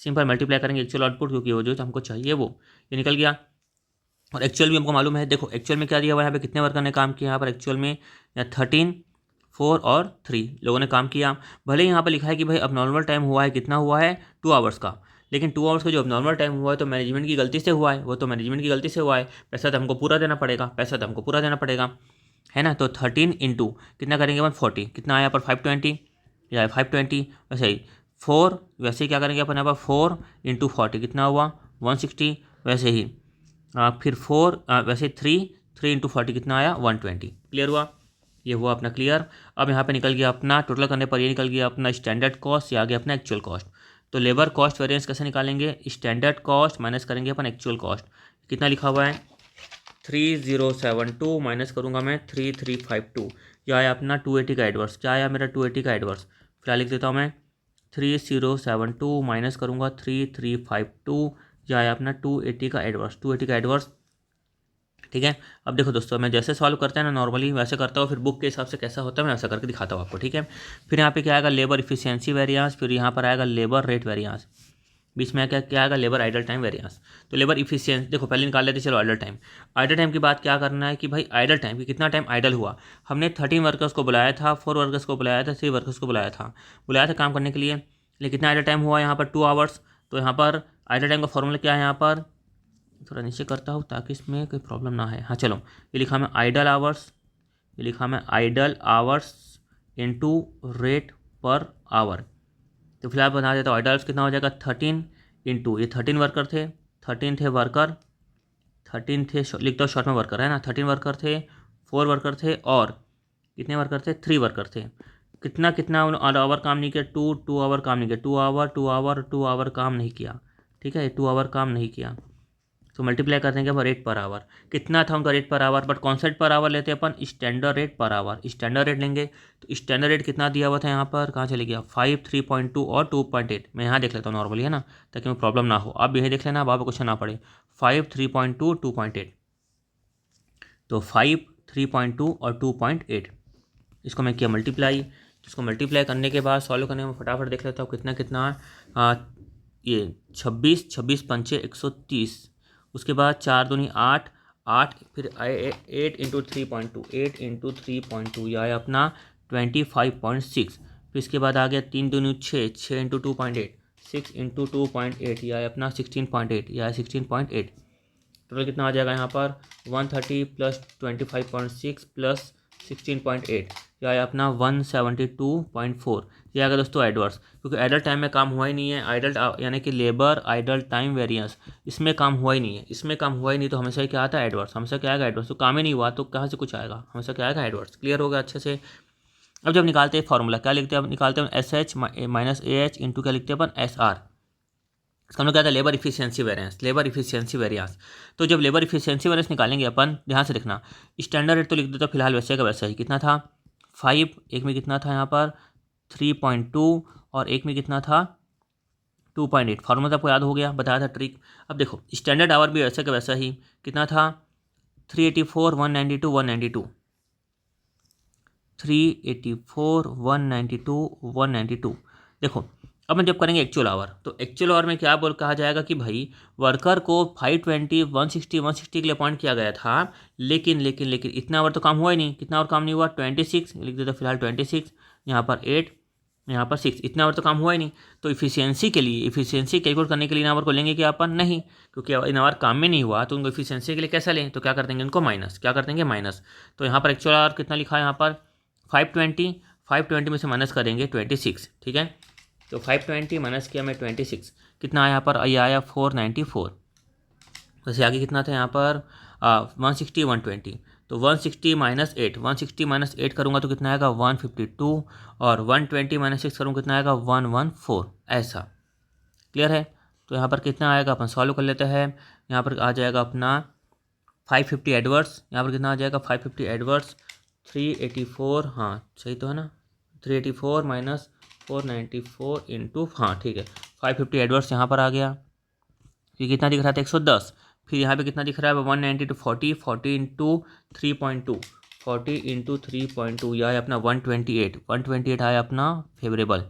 सिंपल मल्टीप्लाई करेंगे एक्चुअल आउटपुट, क्योंकि वो जो हमको चाहिए वो ये निकल गया। और एक्चुअल भी हमको मालूम है, देखो एक्चुअल में क्या दिया हुआ है यहाँ पे, कितने वर्कर ने काम किया यहाँ पर एक्चुअल में, या 13, 4 और 3 लोगों ने काम किया। भले ही यहाँ पर लिखा है कि भाई अब नॉर्मल टाइम हुआ है, कितना हुआ है 2 आवर्स का, लेकिन 2 आवर्स का जो अब नॉर्मल टाइम हुआ है तो मैनेजमेंट की गलती से हुआ है, वो तो मैनेजमेंट की गलती से हुआ है, पैसा तो हमको पूरा देना पड़ेगा, पैसा तो हमको पूरा देना पड़ेगा, है ना। तो 13 इंटू कितना करेंगे अपन 40, कितना आया पर 520 या 520, वैसे ही 4, वैसे ही क्या करेंगे अपन यहाँ पर 4 इंटू 40 कितना हुआ 160, वैसे ही फिर 4 वैसे 3 इंटू 40 कितना आया 120। क्लियर हुआ, ये हुआ अपना क्लियर। अब यहाँ पे निकल गया अपना टोटल करने पर ये निकल गया अपना स्टैंडर्ड कॉस्ट, या आ गया अपना एक्चुअल कॉस्ट। तो लेबर कॉस्ट वेरिएंस कैसे निकालेंगे, स्टैंडर्ड कॉस्ट माइनस करेंगे अपन एक्चुअल कॉस्ट। कितना लिखा हुआ है 3072 माइनस करूँगा मैं 3352, यह आया अपना 280 का एडवर्स। क्या आया मेरा 280 का एडवर्स, फिलहाल लिख देता हूँ मैं 3072 माइनस करूँगा 3352, यह आया अपना 280 का एडवर्स, 280 का एडवर्स। ठीक है, अब देखो दोस्तों, मैं जैसे सॉल्व करते हैं ना नॉर्मली वैसे करता हूँ, फिर बुक के हिसाब से कैसा होता है मैं वैसा करके दिखाता हूँ आपको। ठीक है, फिर यहाँ पे क्या आएगा लेबर इफिशियंसी वेरिएंस, फिर यहाँ पर आएगा लेबर रेट वेरिएंस, बीच में क्या आएगा लेबर आइडल टाइम वेरिएंस। तो लेबर इफिशियंसी देखो पहले निकाल लेते चलो आइडल टाइम। आइडल टाइम की बात क्या करना है कि भाई आइडल टाइम कि कितना टाइम आइडल हुआ। हमने 13 वर्कर्स को बुलाया था, 4 वर्कर्स को बुलाया था, 3 वर्कर्स को बुलाया था काम करने के लिए, लेकिन कितना आइडल टाइम हुआ यहाँ पर 2 आवर्स। तो यहाँ पर आइडल टाइम का फॉर्मूला क्या है, यहाँ पर थोड़ा नीचे करता हूँ ताकि इसमें कोई प्रॉब्लम ना है। हाँ चलो, ये लिखा मैं आइडल आवर्स, ये लिखा मैं idle hours into rate per hour. तो फिलहाल बता देता हूँ आइडल्स कितना हो जाएगा 13 इंटू, ये 13 वर्कर थे, 13 थे वर्कर, 13 थे लिखता हूँ शॉर्ट में वर्कर है ना, 13 वर्कर थे, 4 वर्कर थे और कितने वर्कर थे 3 वर्कर थे। कितना कितना आवर काम नहीं किया, 2 आवर काम नहीं किया, 2 आवर काम नहीं किया। ठीक है, 2 आवर काम नहीं किया, तो मल्टीप्लाई कर देंगे अपन रेट पर आवर। कितना था उनका रेट पर आवर, बट कौन सा रेट पर आवर लेते हैं अपन, standard rate per hour. Standard rate लेंगे तो स्टैंडर्ड रेट कितना दिया हुआ था यहाँ पर, कहाँ चले गया 5, 3.2 और 2.8। मैं यहाँ देख लेता हूँ नॉर्मली है ना, ताकि मैं प्रॉब्लम ना हो। आप यही देख लेना, अब आपको क्वेश्चन ना पड़े। 5, 3.2 2.8, तो 5, 3.2 और 2.8, इसको मैं किया मल्टीप्लाई। इसको मल्टीप्लाई करने के बाद सॉल्व करने में फटाफट देख लेता हूँ कितना कितना ये 26, 26 पंचे 130, उसके बाद 4 दूनी 8, 8 फिर 8 × 3.2, 8 × 3.2 यह आया अपना 25.6। फिर इसके बाद आ गया 3 दूनी 6, 6 × 2.8, 6 × 2.8 यह आया अपना 16.8, यह आया 16.8। टोटल कितना आ जाएगा यहाँ पर 130 प्लस 25.6 प्लस 16.8 यह आया अपना 172.4। यह आएगा दोस्तों एडवर्स, क्योंकि आइडल टाइम में काम हुआ ही नहीं है। आइडल यानी कि लेबर आइडल टाइम वेरिएंस, इसमें काम हुआ ही नहीं है, इसमें काम हुआ ही नहीं, तो हमेशा क्या आता है एडवर्स, हमेशा क्या आएगा एडवर्स। तो काम ही नहीं हुआ तो कहाँ से कुछ आएगा, हमेशा क्या आएगा एडवर्स। क्लियर होगा अच्छे से। अब जब निकालते हैं फॉर्मूला क्या लिखते हैं, अब निकालते हैं SH माइनस AH इंटू क्या लिखते हैं अपन SR। इसका मतलब क्या था labour efficiency variance, labour efficiency variance. तो जब लेबर इफिशियंसी वेरिएंस निकालेंगे अपन, ध्यान से देखना, स्टैंडर्ड रेट तो लिख देता फिलहाल वैसे का वैसा ही। कितना था 5, एक में कितना था यहाँ पर 3.2 और एक में कितना था 2.8। फार्मूला आपको याद हो गया, बताया था ट्रिक। अब देखो स्टैंडर्ड आवर भी वैसे का वैसा ही, कितना था 384, 192, 192, 384, 192, 192। देखो अब हम जब करेंगे एक्चुअल आवर, तो एक्चुअल आवर में क्या बोल कहा जाएगा कि भाई वर्कर को 520, 160 के लिए अपॉइंट किया गया था, लेकिन लेकिन लेकिन इतना आवर तो काम हुआ ही नहीं। कितना आवर काम नहीं हुआ 26, लिख देता फिलहाल 26, यहाँ पर 8, यहाँ पर 6, इतना आवर तो काम हुआ ही नहीं। तो इफिशियंसी के लिए, इफिशियंसी कैलकुलेट करने के लिए इन आवर को लेंगे कि अपन नहीं, क्योंकि इन आवर काम में नहीं हुआ तो उनको इफिशियंसी के लिए कैसा लें, तो क्या कर देंगे उनको माइनस, क्या कर देंगे माइनस। तो यहाँ पर एक्चुअल आवर कितना लिखा है यहाँ पर 520 में से माइनस करेंगे 26, ठीक है। तो 520 माइनस किया मैं 26, कितना आया यहाँ पर, ये आया 494। वैसे आगे कितना था यहाँ पर 160, 120, तो 160 माइनस 8, 160 माइनस 8 करूँगा तो कितना आएगा 152, और 120 माइनस 6 करूँगा कितना आएगा 114, ऐसा। क्लियर है। तो यहाँ पर कितना आएगा अपन सॉल्व कर लेते हैं। यहाँ पर आ जाएगा अपना 550 एडवर्स, यहाँ पर कितना आ जाएगा 550 एडवर्स 384, हाँ सही तो है ना, 384 माइनस 494 इंटू, हाँ ठीक है 550 एडवर्स यहाँ पर आ गया। फिर कितना दिख रहा था 110, फिर यहाँ पे कितना दिख रहा है 190 टू 40, 40 इंटू 3.2, 40 इंटू 3.2 यह है अपना 128, 128 आया अपना फेवरेबल।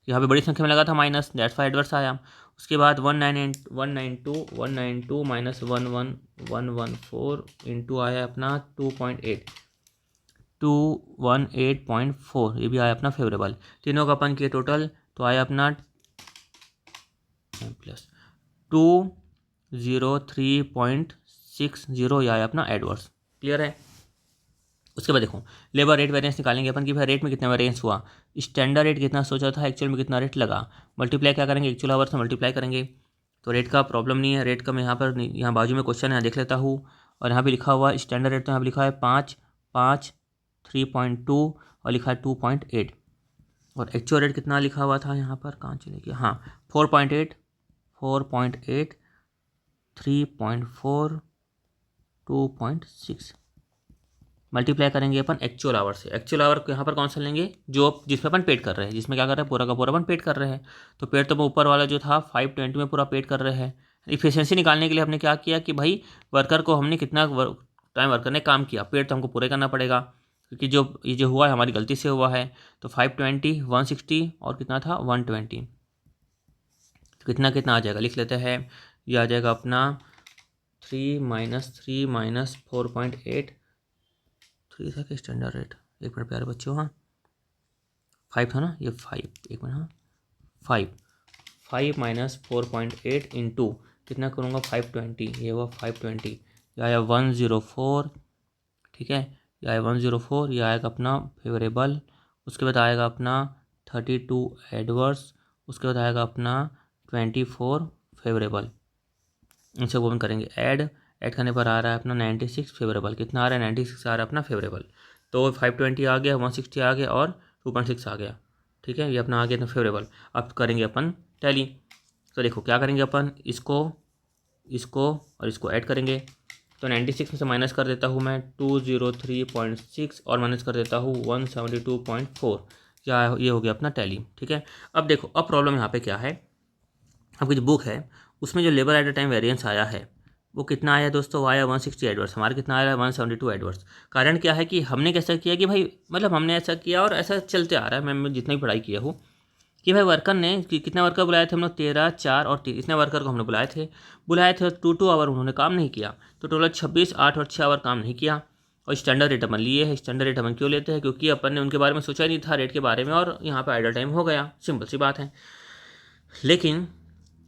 यहाँ पे बड़ी संख्या में लगा था माइनस, दैट्स वाई एडवर्स आया। उसके बाद 192 माइनस 114 इंटू आया अपना 2.8, 218.4 ये भी आया अपना फेवरेबल। तीनों का अपन किए टोटल तो आया अपना प्लस 203.60 ये आया अपना एडवर्स। क्लियर है। उसके बाद देखो लेबर रेट वेरिएंस निकालेंगे अपन कि भाई रेट में कितना वेरिएंस हुआ, स्टैंडर्ड रेट कितना सोचा था, एक्चुअल में कितना रेट लगा, मल्टीप्लाई क्या करेंगे एक्चुअल आवर से मल्टीप्लाई करेंगे। तो रेट का प्रॉब्लम नहीं है, रेट का मैं यहाँ पर यहाँ बाजू में क्वेश्चन यहाँ देख लेता हूँ, और यहाँ पे लिखा हुआ स्टैंडर्ड रेट तो यहाँ पर लिखा है 5, 3.2 और लिखा है 2.8, और एक्चुअल रेट कितना लिखा हुआ था यहाँ पर, कहाँ चले गया, हाँ 4.8, 3.4, 2.6। मल्टीप्लाई करेंगे अपन एक्चुअल आवर से। एक्चुअल आवर को यहाँ पर कौन सा लेंगे, जो जिसमें अपन पेड कर रहे हैं, जिसमें क्या कर रहे हैं पूरा का पूरा अपन पेड कर रहे हैं। तो पेड तो ऊपर वाला जो था 520 में पूरा पेड कर रहे हैं। इफिशियंसी निकालने के लिए हमने क्या किया कि भाई वर्कर को हमने कितना टाइम वर्कर ने काम किया, पेड तो हमको पूरे करना पड़ेगा, क्योंकि जो ये जो हुआ है हमारी गलती से हुआ है। तो 520, 160 और कितना था 120, तो कितना कितना आ जाएगा लिख लेते हैं। ये आ जाएगा अपना 3 माइनस 4.8, 3 था कि स्टैंडर्ड रेट, एक मिनट प्यारे बच्चों, हाँ 5 था ना, ये 5, एक मिनट, हाँ 5 माइनस 4.8 इंटू कितना करूँगा 520, ये हुआ 520, ये आया 104, ठीक है, ये आया 104, ये आएगा अपना फेवरेबल। उसके बाद आएगा अपना 32 एडवर्स, उसके बाद आएगा अपना 24 फेवरेबल। इन सबको हम करेंगे ऐड करने पर आ रहा है अपना 96 फेवरेबल। कितना आ रहा है 96 आ रहा है अपना फेवरेबल। तो 520 आ गया, 160 आ गया और 2.6 आ गया, ठीक है, ये अपना आ गया ना फेवरेबल। अब करेंगे अपन टैली। तो देखो क्या करेंगे अपन, इसको और इसको ऐड करेंगे। तो 96 में से माइनस कर देता हूँ मैं 203.6 और माइनस कर देता हूँ 172.4, क्या ये हो गया अपना टैली, ठीक है। अब देखो अब प्रॉब्लम यहाँ पे क्या है, आपकी जो बुक है उसमें जो labour at a time variance आया है वो कितना आया दोस्तों, वो आया 160 एडवर्स, हमारा कितना आया 172 एडवर्स। कारण क्या है कि हमने कैसा किया कि भाई मतलब हमने ऐसा किया और ऐसा चलते आ रहा है, मैं जितना भी पढ़ाई किया हूँ कि भाई वर्कर ने कितने वर्कर बुलाए थे हम लोग, 13, 4 और 3, इतने वर्कर को हमने बुलाए थे 2 आवर उन्होंने काम नहीं किया, तो टोटल 26, 8 और 6 आवर काम नहीं किया। और स्टैंडर्ड रेट अपन लिए है। स्टैंडर्ड रेट अपन क्यों लेते हैं, क्योंकि अपन ने उनके बारे में सोचा ही नहीं था रेट के बारे में, और यहाँ पर आइडल टाइम हो गया, सिंपल सी बात है। लेकिन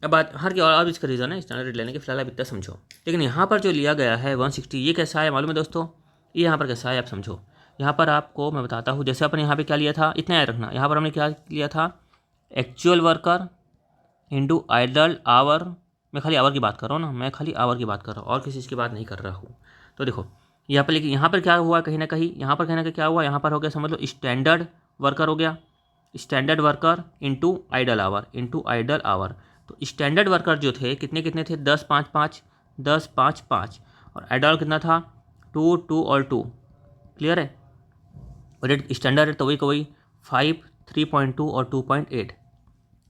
अब बात हर की और इसका रीज़न है स्टैंडर्ड रेट लेने के, फिलहाल आप इतना समझो। लेकिन यहाँ पर जो लिया गया है 160, ये कैसा है मालूम है दोस्तों, ये यहाँ पर कैसा है आप समझो। यहाँ पर आपको मैं बताता हूँ, जैसे अपन यहाँ पे क्या लिया था, इतना याद रखना, यहाँ पर हमने क्या लिया था, actual worker into idle hour. मैं खाली आवर की बात कर रहा हूँ ना, मैं खाली आवर की बात कर रहा हूँ और किसी चीज़ की बात नहीं कर रहा हूँ। तो देखो यहाँ पर, लेकिन यहाँ पर क्या हुआ, कहीं ना कहीं यहाँ पर कहीं ना कहीं क्या हुआ, यहाँ पर हो गया समझ लो स्टैंडर्ड वर्कर हो गया, standard worker into idle hour. तो स्टैंडर्ड वर्कर जो थे कितने कितने थे, 10, 5, 5, 10, 5, 5, और आइडल कितना था, 2, 2 और 2। क्लियर है। और रेट स्टैंडर्ड तो वही को वही 5, 3.2 और 2.8।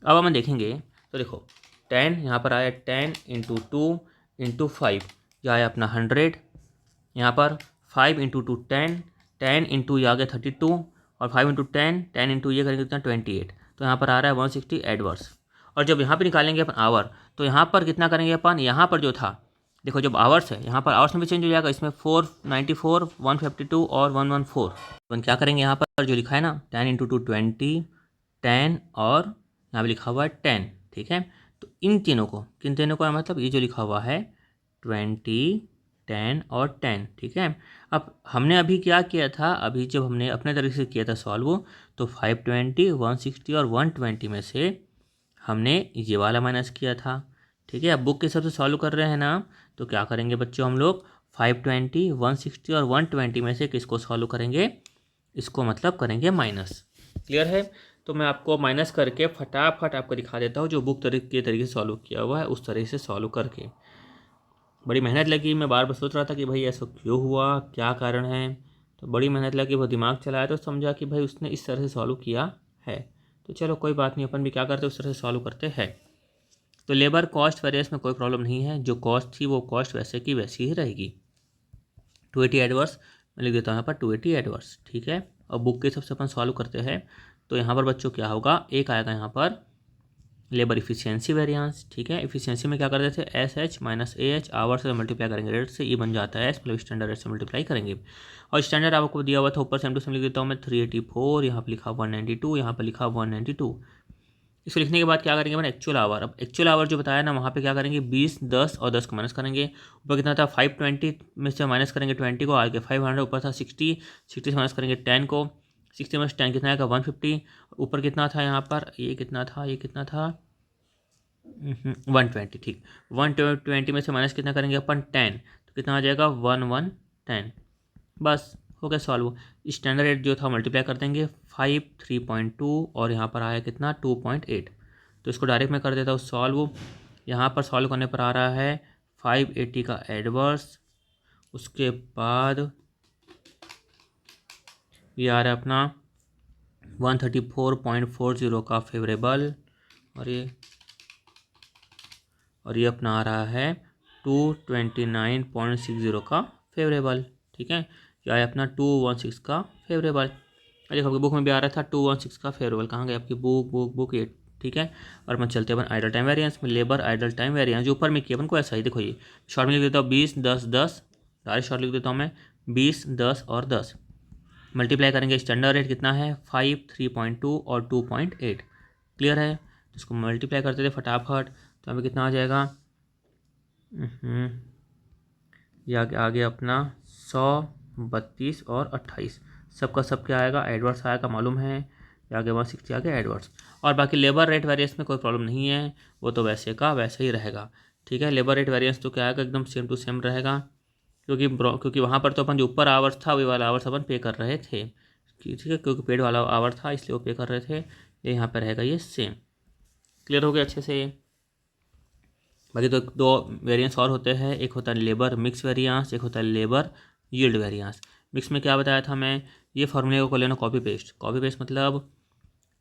अब हम देखेंगे तो देखो 10 यहाँ पर आया, 10 इंटू 2 इंटू 5, यह आया अपना 100। यहाँ पर 5 इंटू 2 10, 10 इंटू ये आ गया 32, और 5 इंटू 10, 10 इंटू ये करेंगे कितना 28, तो यहाँ पर आ रहा है 160 एडवर्स। और जब यहाँ पे निकालेंगे अपन आवर, तो यहाँ पर कितना करेंगे अपन, यहाँ पर जो था देखो जब आवर्स है, यहाँ पर आवर्स में भी चेंज हो जाएगा, इसमें 494, 152 और 114। अपन क्या करेंगे, यहाँ पर जो लिखा है ना 10 इंटू 2 20, 10 और यहाँ पे लिखा हुआ है 10, ठीक है। तो इन तीनों को, किन तीनों को, मतलब ये जो लिखा हुआ है 20, 10 और 10, ठीक है। अब हमने अभी क्या किया था, अभी जब हमने अपने तरीके से किया था सॉल्व, तो 520, 160 और 120 में से हमने ये वाला माइनस किया था, ठीक है। अब बुक के हिसाब से सॉल्व कर रहे हैं ना, तो क्या करेंगे बच्चों हम लोग 520, 160 और 120 में से किसको सॉल्व करेंगे, इसको मतलब करेंगे माइनस। क्लियर है। तो मैं आपको माइनस करके फटाफट आपको दिखा देता हूँ, जो बुक के तरीके से सॉल्व किया हुआ है उस तरीके से सॉल्व करके। बड़ी मेहनत लगी, मैं बार बार सोच रहा था कि भाई ऐसा क्यों हुआ, क्या कारण है, तो बड़ी मेहनत लगी, वो दिमाग चलाया तो समझा कि भाई उसने इस तरह से सॉल्व किया है। तो चलो कोई बात नहीं, अपन भी क्या करते उस तरह से सॉल्व करते हैं। तो लेबर कॉस्ट वेरिएंस में कोई प्रॉब्लम नहीं है, जो कॉस्ट थी वो कॉस्ट वैसे की वैसी ही रहेगी। 280 एडवर्स मैं लिख देता हूँ यहाँ पर 280 एडवर्स, ठीक है। और बुक के हिसाब से अपन सॉल्व करते हैं, तो यहाँ पर बच्चों क्या होगा, एक आएगा यहाँ पर लेबर इफिशियंसी वेरिएंस, ठीक है। इफिशियंसी में क्या करते थे, S H minus A H, hour से मल्टीप्लाई करेंगे रेट से, ये बन जाता है एस, मतलब स्टैंडर्ड रेट से मल्टीप्लाई करेंगे। और स्टैंडर्ड आपको दिया हुआ था ऊपर सेम टू सेम लिख देता हूँ मैं 384, यहाँ पर लिखा 192, यहाँ पर लिखा 192। इसको लिखने के बाद क्या करेंगे मैंने एक्चुअल आवर, अब एक्चुअल आवर जो बताया ना वहाँ पे क्या करेंगे 20, 10 और 10 को माइनस करेंगे। ऊपर कितना था 520 में से माइनस करेंगे 20 को, आगे 500, ऊपर था 60, 60 से माइनस करेंगे 10 को, 60 में 10 कितना आएगा 150, ऊपर कितना था यहाँ पर, ये कितना था 120, ठीक। 120 में से माइनस कितना करेंगे अपन 10, तो कितना आ जाएगा 1110। बस हो गया सॉल्व। स्टैंडर्ड रेट जो था मल्टीप्लाई कर देंगे 5, 3.2 और यहाँ पर आया कितना 2.8। तो इसको डायरेक्ट मैं कर देता हूँ सॉल्व। यहाँ पर सॉल्व करने पर आ रहा है 580 का एडवर्स, उसके बाद ये आ रहा है अपना 134.40 का फेवरेबल, और ये अपना आ रहा है 229.60 का फेवरेबल, ठीक है। ये आया अपना 216 का फेवरेबल। देखो आपकी बुक में भी आ रहा था 216 का फेवरेबल, कहाँ गई आपकी बुक ये, ठीक है। और अपन चलते हैं अपन आइडल टाइम वेरिएंस में, लेबर आइडल टाइम वेरिएंस जो ऊपर में किया अपन को ऐसा ही, देखो ये शॉर्ट में लिख देता हूँ 20, 10, 10, डायरेक्ट शॉर्ट लिख देता हूँ मैं 20, 10 और 10, मल्टीप्लाई करेंगे स्टैंडर्ड रेट कितना है 5, 3.2 और 2.8। क्लियर है। तो इसको मल्टीप्लाई करते थे फटाफट, तो हमें कितना आ जाएगा, ये आगे अपना 100, 32 और 28, सबका सब क्या आएगा एडवर्स आएगा मालूम है, ये आगे 160 आगे एडवर्स। और बाकी लेबर रेट वेरिएंस में कोई प्रॉब्लम नहीं है, वो तो वैसे का वैसे ही रहेगा, ठीक है। लेबर रेट वेरिएंस तो क्या आएगा एकदम सेम टू सेम रहेगा, क्योंकि वहाँ पर तो अपन जो ऊपर आवर्स था वही वाला आवर्स अपन पे कर रहे थे, ठीक है, क्योंकि पेड वाला आवर था इसलिए वो पे कर रहे थे, ये यहाँ पर रहेगा ये सेम। क्लियर हो गया अच्छे से। बाकी तो दो वेरिएंस और होते हैं, एक होता है लेबर मिक्स वेरिएंस, एक होता है लेबर यील्ड वेरिएंस। मिक्स में क्या बताया था मैं, ये फॉर्मूले को लेना कॉपी पेस्ट मतलब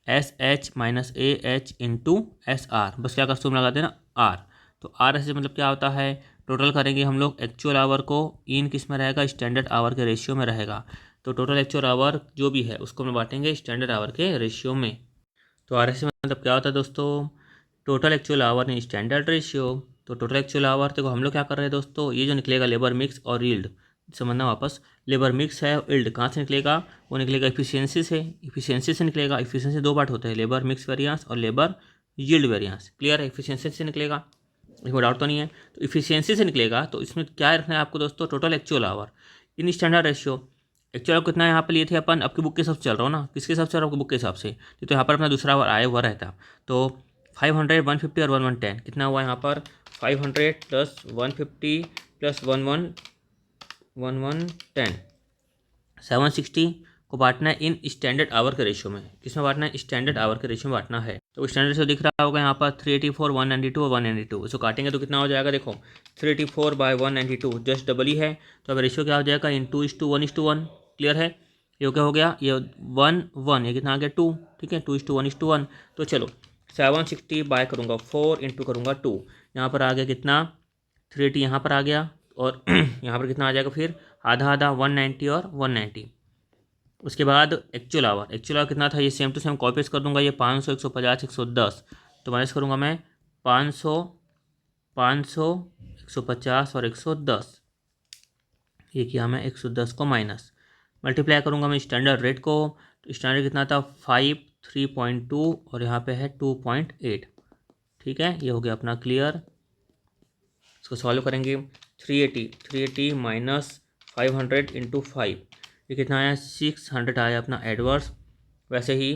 S H minus A H into S R, बस क्या कस्टूम लगा देना आर। तो आर ऐसे मतलब क्या होता है, टोटल करेंगे हम लोग एक्चुअल आवर को इन किस में रहेगा, स्टैंडर्ड आवर के रेशियो में रहेगा। तो टोटल एक्चुअल आवर जो भी है उसको हम बांटेंगे स्टैंडर्ड आवर के रेशियो में। तो RSH मतलब क्या होता है दोस्तों, total actual our in standard ratio. तो टोटल एक्चुअल आवर देखो हम लोग क्या कर रहे हैं दोस्तों, ये जो निकलेगा लेबर मिक्स और यील्ड, समझना वापस, लेबर मिक्स है यील्ड कहाँ से निकलेगा, वो निकलेगा इफिशियंसी से, इफिशियंसी से निकलेगा। इफिशियंसी दो पार्ट होते हैं, लेबर मिक्स वेरिएंस और लेबर यील्ड वेरिएंस। क्लियर है, इफिशियंसी से निकलेगा, इसमें डाउट तो नहीं है। तो इफिशियंसी से निकलेगा तो इसमें क्या रखना है आपको दोस्तों, total actual our in standard ratio. Actual कितना यहाँ पे लिए थे अपन, आपकी बुक के हिसाब से चल रहा हूँ ना, किसके हिसाब से, आपकी बुक के हिसाब से। तो यहाँ पर अपना दूसरा आवर आया हुआ रहता, तो 500, 150 और 1110 कितना हुआ यहाँ पर, 500 प्लस 150 प्लस 1110, 760 को बांटना है इन स्टैंडर्ड आवर के रेशियो में। किसमें बांटना है, स्टैंडर्ड आवर के रेशियो में बांटना है। तो स्टैंडर्ड रेशियो दिख रहा होगा यहाँ पर 384, 192 और 192। इसको काटेंगे तो कितना हो जाएगा, देखो 384 बाय 192 जस्ट डबल ही है, तो अब रेशियो क्या हो जाएगा, इन 2:1:1। क्लियर है, ये क्या हो गया, ये 1 1, ये कितना आ गया 2, ठीक है, 2:1:1। तो चलो 760 बाय करूँगा 4 इंटू करूँगा 2, यहाँ पर आ गया कितना 380, यहाँ पर आ गया, और यहाँ पर कितना आ जाएगा फिर आधा आधा 190 और 190। उसके बाद एक्चुअल आवर कितना था, ये same to same copy paste कर दूंगा, ये 500, 150, 110, तो माइनस करूँगा मैं 500, 500, 150 और 110, ये किया मैं 110 को माइनस, मल्टीप्लाई करूँगा मैं स्टैंडर्ड रेट को, तो स्टैंडर्ड कितना था 5, 3.2 और यहाँ पे है 2.8। ठीक है, ये हो गया अपना क्लियर। इसको सॉल्व करेंगे, 380 माइनस 500 इंटू 5, ये कितना आया 600 आया अपना एडवर्स। वैसे ही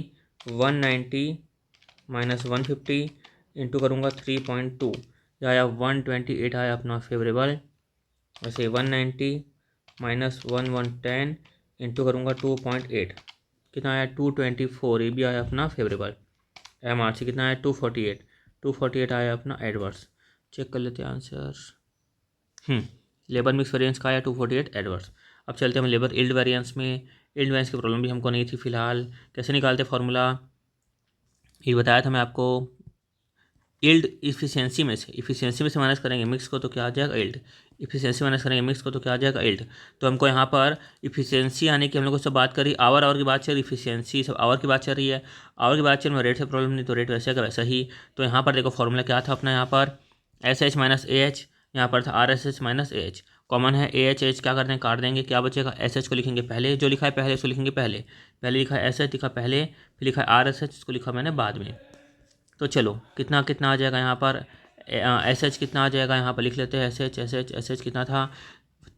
190 माइनस 150 इंटू करूँगा 3.2, ये आया 128 आया अपना फेवरेबल। वैसे 190 माइनस 1110 इंटू करूँगा 2.8, कितना आया 224, ये भी आया अपना फेवरेबल। MRC कितना आया 248 आया अपना एडवर्स। चेक कर लेते हैं आंसर। लेबर मिक्स वेरिएंस का आया 248 एडवर्स। अब चलते हैं हम लेबर यील्ड वेरिएंस में। यील्ड वेरिएंस की प्रॉब्लम भी हमको नहीं थी फिलहाल। कैसे निकालते फार्मूला, ये बताया था मैं आपको, यील्ड इफिशियंसी में से माइनस करेंगे मिक्स को तो क्या आ जाएगा यील्ड, इफिशियंसी माइनस करेंगे मिक्स को तो क्या आ जाएगा यील्ड। तो हमको यहाँ पर इफिशियंसी आने की हम लोगों से बात करी, आवर की बात चल रही, इफिशियंसी सब आवर की बात चल रही है, आवर की बात चल रही, रेट से प्रॉब्लम नहीं, तो रेट वैसे का वैसा ही। तो यहाँ पर देखो फॉर्मूला क्या था अपना, यहाँ पर SH माइनस AH, यहाँ पर था RSH माइनस AH, कॉमन है AH क्या करते हैं काट देंगे, क्या बचेगा, SH को लिखेंगे पहले, जो लिखा है पहले उसको लिखेंगे पहले लिखा है SH लिखा पहले, फिर लिखा है RSH, इसको लिखा मैंने बाद में। तो चलो कितना कितना आ जाएगा यहाँ पर, SH कितना आ जाएगा यहाँ पर लिख लेते हैं, SH कितना था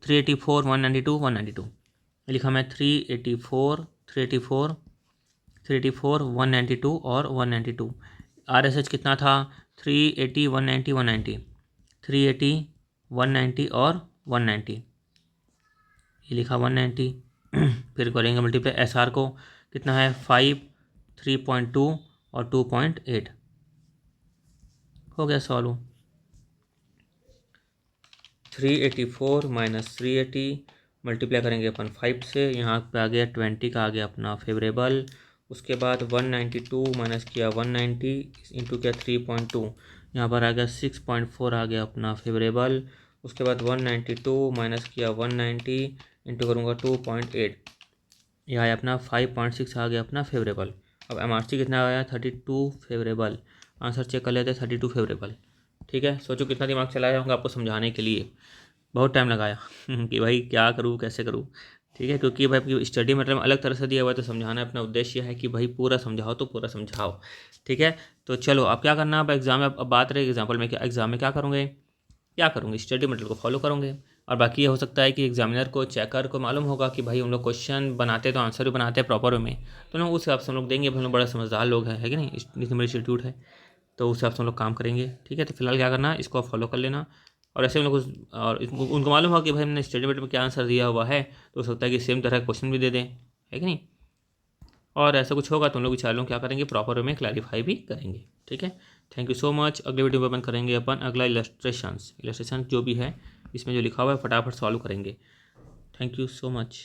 384, 192 लिखा मैं 384, 192 और 192। RSH कितना था 380, 190, 190, 380, 190 और 190, ये लिखा 190। फिर करेंगे मल्टीप्लाई SR को, कितना है 5, 3.2 और 2.8, हो गया सॉल्व। 384 माइनस 380 मल्टीप्लाई करेंगे अपन 5 से, यहाँ पे आ गया 20 का आ गया अपना फेवरेबल। उसके बाद 192 माइनस किया 190 इंटू किया 3.2, यहाँ पर आ गया 6.4 आ गया अपना फेवरेबल। उसके बाद 192 माइनस किया 190 इंटू करूँगा 2.8, यह आया अपना 5.6 आ गया अपना फेवरेबल। अब MRC कितना आया 32 फेवरेबल। आंसर चेक कर लेते हैं 32 फेवरेबल। ठीक है, सोचो कितना दिमाग चलाया होगा आपको समझाने के लिए, बहुत टाइम लगाया कि भाई क्या करूँ कैसे करूँ। ठीक है, क्योंकि भाई स्टडी मटेरियल अलग तरह से दिया हुआ है, तो समझाना अपना उद्देश्य है कि भाई पूरा समझाओ तो पूरा समझाओ। ठीक है, तो चलो अब क्या करना है, अब एग्जाम में, अब बात रही एग्जाम्पल में, क्या एग्जाम में क्या करूँगे स्टडी मटेरियल को फॉलो करूँगे। और बाकी ये हो सकता है कि एग्जामिनर को, चेकर को मालूम होगा कि भाई हम लोग क्वेश्चन बनाते तो आंसर भी बनाते हैं प्रॉपर वे में, तो लोग उस हिसाब से हम लोग देंगे। हम लोग बड़ा समझदार लोग हैं, है कि नहीं, इतनी बड़ी इंस्टीट्यूट है, तो उस हिसाब से हम लोग काम करेंगे। ठीक है, तो फिलहाल क्या करना है, इसको आप फॉलो कर लेना। और ऐसे हम लोग और उनको मालूम होगा कि भाई हमने स्टडी मटेरियल में क्या आंसर दिया हुआ है, तो हो सकता है कि सेम तरह का क्वेश्चन भी दे दें, है कि नहीं। और ऐसा कुछ होगा तो हम लोग विचार लोग क्या करेंगे, प्रॉपर वे में क्लैरिफाई भी करेंगे। ठीक है, थैंक यू सो मच। अगले वीडियो में अपन करेंगे अपन अगला इलस्ट्रेशन जो भी है इसमें जो लिखा हुआ है फटाफट सॉल्व करेंगे। Thank you so much.